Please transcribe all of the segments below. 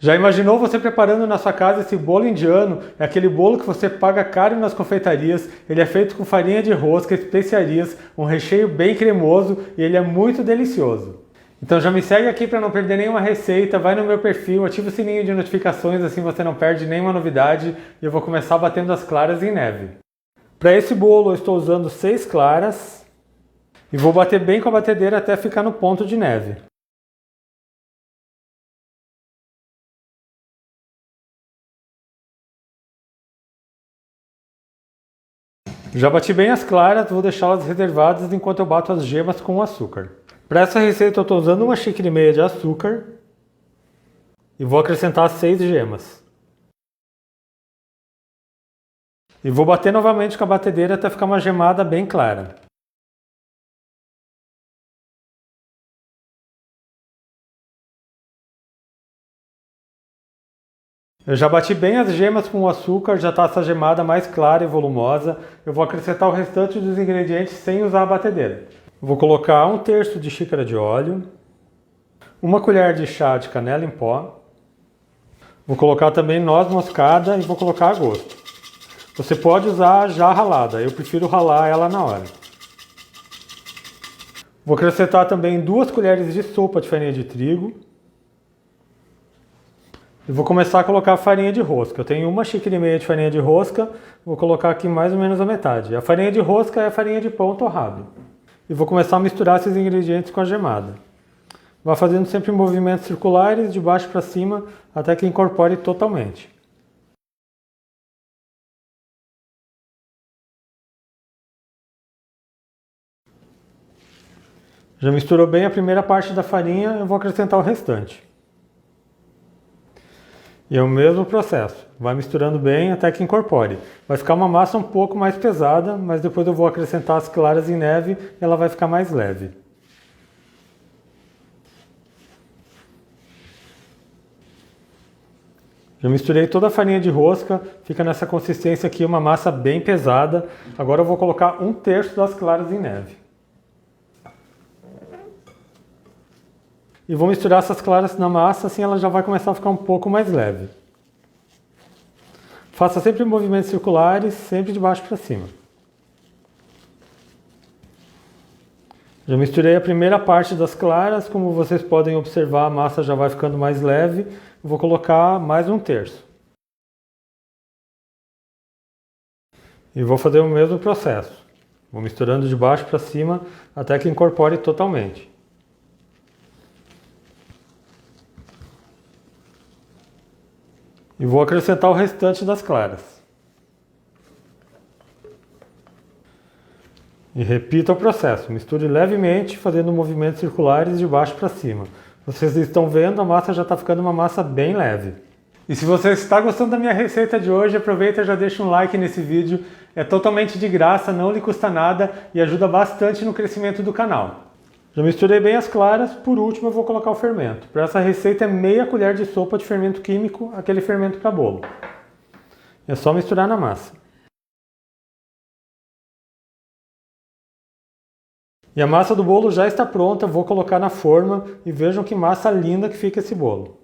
Já imaginou você preparando na sua casa esse bolo indiano? É aquele bolo que você paga caro nas confeitarias, ele é feito com farinha de rosca, especiarias, um recheio bem cremoso e ele é muito delicioso. Então já me segue aqui para não perder nenhuma receita, vai no meu perfil, ativa o sininho de notificações, assim você não perde nenhuma novidade e eu vou começar batendo as claras em neve. Para esse bolo eu estou usando 6 claras e vou bater bem com a batedeira até ficar no ponto de neve. Já bati bem as claras, vou deixá-las reservadas enquanto eu bato as gemas com o açúcar. Para essa receita eu estou usando 1,5 xícaras de açúcar e vou acrescentar 6 gemas. E vou bater novamente com a batedeira até ficar uma gemada bem clara. Eu já bati bem as gemas com o açúcar, já está essa gemada mais clara e volumosa. Eu vou acrescentar o restante dos ingredientes sem usar a batedeira. Eu vou colocar 1/3 de xícara de óleo, 1 colher de chá de canela em pó. Vou colocar também noz moscada e vou colocar a gosto. Você pode usar já ralada, eu prefiro ralar ela na hora. Vou acrescentar também 2 colheres de sopa de farinha de trigo. E vou começar a colocar a farinha de rosca. Eu tenho 1,5 xícara de farinha de rosca, vou colocar aqui mais ou menos a metade. A farinha de rosca é a farinha de pão torrado. E vou começar a misturar esses ingredientes com a gemada. Vá fazendo sempre movimentos circulares, de baixo para cima, até que incorpore totalmente. Já misturou bem a primeira parte da farinha, eu vou acrescentar o restante. E é o mesmo processo, vai misturando bem até que incorpore. Vai ficar uma massa um pouco mais pesada, mas depois eu vou acrescentar as claras em neve e ela vai ficar mais leve. Já misturei toda a farinha de rosca, fica nessa consistência aqui, uma massa bem pesada. Agora eu vou colocar 1/3 das claras em neve. E vou misturar essas claras na massa, assim ela já vai começar a ficar um pouco mais leve. Faça sempre movimentos circulares, sempre de baixo para cima. Já misturei a primeira parte das claras, como vocês podem observar a massa já vai ficando mais leve. Vou colocar mais 1/3. E vou fazer o mesmo processo. Vou misturando de baixo para cima até que incorpore totalmente. E vou acrescentar o restante das claras. E repita o processo, misture levemente, fazendo movimentos circulares de baixo para cima. Vocês estão vendo, a massa já está ficando uma massa bem leve. E se você está gostando da minha receita de hoje, aproveita e já deixa um like nesse vídeo. É totalmente de graça, não lhe custa nada e ajuda bastante no crescimento do canal. Já misturei bem as claras, por último eu vou colocar o fermento. Para essa receita é meia colher de sopa de fermento químico, aquele fermento para bolo. É só misturar na massa. E a massa do bolo já está pronta, vou colocar na forma e vejam que massa linda que fica esse bolo.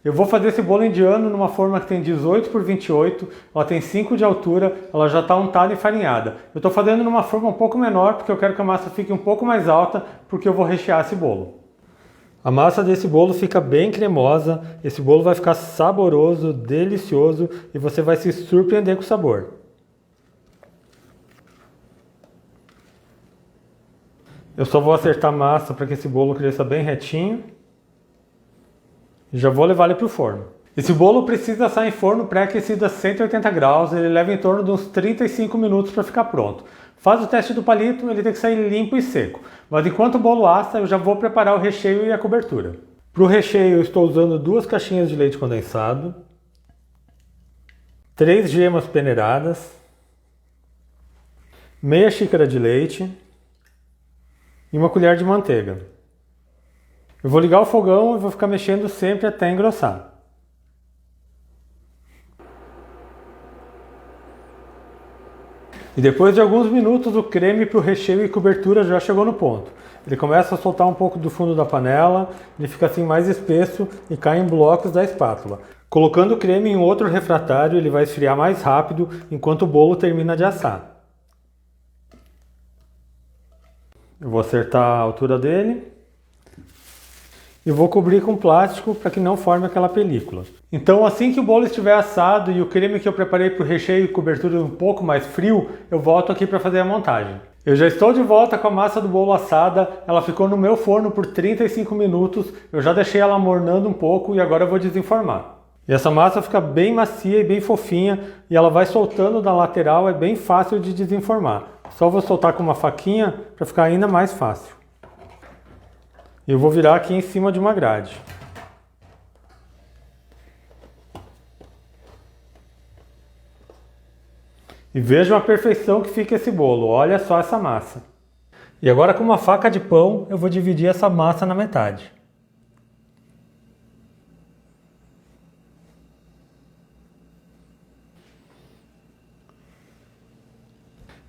Eu vou fazer esse bolo indiano numa forma que tem 18 por 28, ela tem 5 de altura, ela já está untada e farinhada. Eu estou fazendo numa forma um pouco menor porque eu quero que a massa fique um pouco mais alta, porque eu vou rechear esse bolo. A massa desse bolo fica bem cremosa, esse bolo vai ficar saboroso, delicioso e você vai se surpreender com o sabor. Eu só vou acertar a massa para que esse bolo cresça bem retinho. Já vou levar ele para o forno. Esse bolo precisa assar em forno pré-aquecido a 180 graus, ele leva em torno de uns 35 minutos para ficar pronto. Faz o teste do palito, ele tem que sair limpo e seco. Mas enquanto o bolo assa, eu já vou preparar o recheio e a cobertura. Para o recheio eu estou usando 2 caixinhas de leite condensado, 3 gemas peneiradas, meia xícara de leite e 1 colher de manteiga. Eu vou ligar o fogão e vou ficar mexendo sempre até engrossar. E depois de alguns minutos o creme para o recheio e cobertura já chegou no ponto. Ele começa a soltar um pouco do fundo da panela, ele fica assim mais espesso e cai em blocos da espátula. Colocando o creme em outro refratário, ele vai esfriar mais rápido enquanto o bolo termina de assar. Eu vou acertar a altura dele e vou cobrir com plástico para que não forme aquela película. Então, assim que o bolo estiver assado e o creme que eu preparei para o recheio e cobertura um pouco mais frio, eu volto aqui para fazer a montagem. Eu já estou de volta com a massa do bolo assada, ela ficou no meu forno por 35 minutos, eu já deixei ela mornando um pouco e agora eu vou desenformar. E essa massa fica bem macia e bem fofinha e ela vai soltando da lateral, é bem fácil de desenformar. Só vou soltar com uma faquinha para ficar ainda mais fácil. E eu vou virar aqui em cima de uma grade. E vejam a perfeição que fica esse bolo, olha só essa massa. E agora com uma faca de pão eu vou dividir essa massa na metade.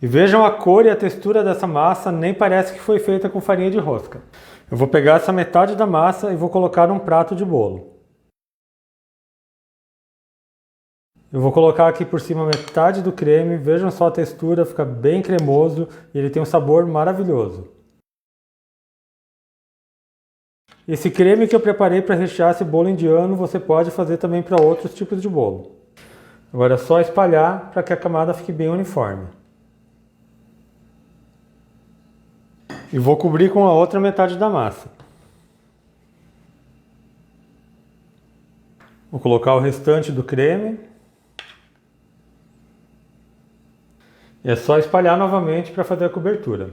E vejam a cor e a textura dessa massa, nem parece que foi feita com farinha de rosca. Eu vou pegar essa metade da massa e vou colocar num prato de bolo. Eu vou colocar aqui por cima metade do creme, vejam só a textura, fica bem cremoso e ele tem um sabor maravilhoso. Esse creme que eu preparei para rechear esse bolo indiano, você pode fazer também para outros tipos de bolo. Agora é só espalhar para que a camada fique bem uniforme. E vou cobrir com a outra metade da massa. Vou colocar o restante do creme. E é só espalhar novamente para fazer a cobertura.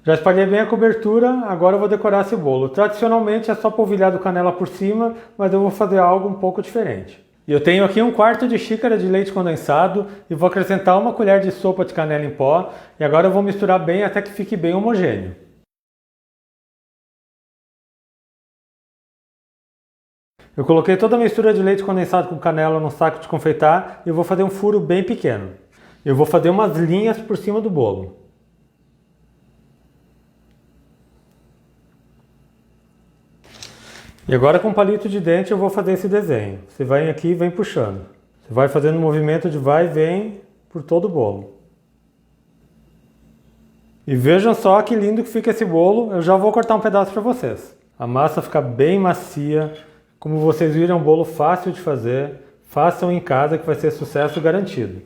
Já espalhei bem a cobertura, agora eu vou decorar esse bolo. Tradicionalmente é só polvilhado canela por cima, mas eu vou fazer algo um pouco diferente. E eu tenho aqui 1/4 de xícara de leite condensado e vou acrescentar 1 colher de sopa de canela em pó. E agora eu vou misturar bem até que fique bem homogêneo. Eu coloquei toda a mistura de leite condensado com canela no saco de confeitar e eu vou fazer um furo bem pequeno. Eu vou fazer umas linhas por cima do bolo. E agora com um palito de dente eu vou fazer esse desenho. Você vai aqui e vem puxando. Você vai fazendo um movimento de vai e vem por todo o bolo. E vejam só que lindo que fica esse bolo. Eu já vou cortar um pedaço para vocês. A massa fica bem macia. Como vocês viram, é um bolo fácil de fazer. Façam em casa que vai ser sucesso garantido.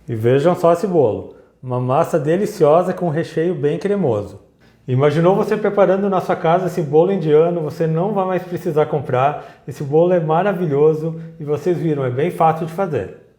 E vejam só esse bolo. Uma massa deliciosa com um recheio bem cremoso. Imaginou você preparando na sua casa esse bolo indiano, você não vai mais precisar comprar. Esse bolo é maravilhoso e vocês viram, é bem fácil de fazer.